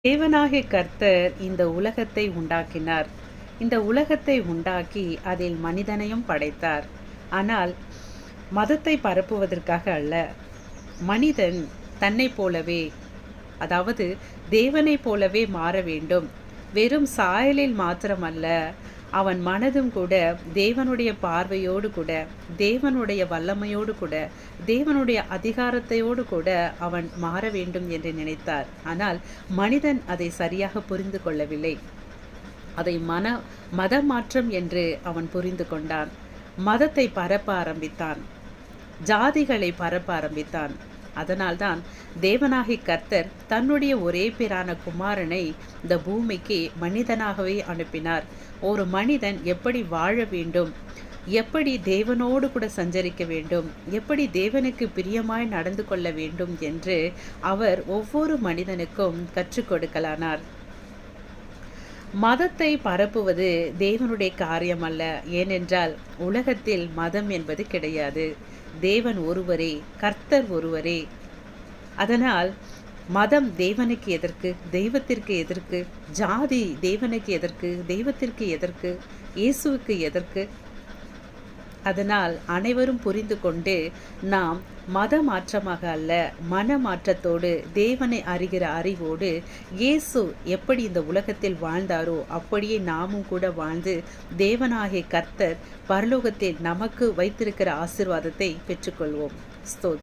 தேவனாகிய கர்த்தர் இந்த உலகத்தை உண்டாக்கினார். இந்த உலகத்தை உண்டாக்கி அதில் மனிதனையும் படைத்தார். ஆனால் மதத்தை பரப்புவதற்காக அல்ல. மனிதன் தன்னைப் போலவே, அதாவது தேவனைப் போலவே மாற வேண்டும். வெறும் சாயலில் மாத்திரமல்ல, அவன் மனதும் கூட தேவனுடைய பார்வையோடு கூட, தேவனுடைய வல்லமையோடு கூட, தேவனுடைய அதிகாரத்தையோடு கூட அவன் மாற வேண்டும் என்று நினைத்தார். ஆனால் மனிதன் அதை சரியாக புரிந்து கொள்ளவில்லை. அதை மத மாற்றம் என்று அவன் புரிந்து கொண்டான். மதத்தை பரப்ப ஆரம்பித்தான். ஜாதிகளை பரப்ப ஆரம்பித்தான். அதனால்தான் தேவனாகி கர்த்தர் தன்னுடைய ஒரே பேரான குமாரனை இந்த பூமிக்கு மனிதனாகவே அனுப்பினார். ஒரு மனிதன் எப்படி வாழ வேண்டும், எப்படி தேவனோடு கூட சஞ்சரிக்க வேண்டும், எப்படி தேவனுக்கு பிரியமாய் நடந்து கொள்ள வேண்டும் என்று அவர் ஒவ்வொரு மனிதனுக்கும் கற்றுக் கொடுக்கலானார். மதத்தை பரப்புவது தேவனுடைய காரியம் அல்ல. ஏனென்றால் உலகத்தில் மதம் என்பது கிடையாது. தேவன் ஒருவரே, கர்த்தர் ஒருவரே. அதனால் மதம் தேவனுக்கு எதற்கு, தெய்வத்திற்கு எதற்கு? ஜாதி தேவனுக்கு எதற்கு, தெய்வத்திற்கு எதற்கு, இயேசுவுக்கு எதற்கு? அதனால் அனைவரும் புரிந்து கொண்டு நாம் மத மாற்றமாக அல்ல, மன மாற்றத்தோடு, தேவனை அறிகிற அறிவோடு, இயேசு எப்படி இந்த உலகத்தில் வாழ்ந்தாரோ அப்படியே நாமும் கூட வாழ்ந்து தேவனாகிய கர்த்தர் பரலோகத்தில் நமக்கு வைத்திருக்கிற ஆசீர்வாதத்தை பெற்றுக்கொள்வோம். ஸ்தோத்திரம்.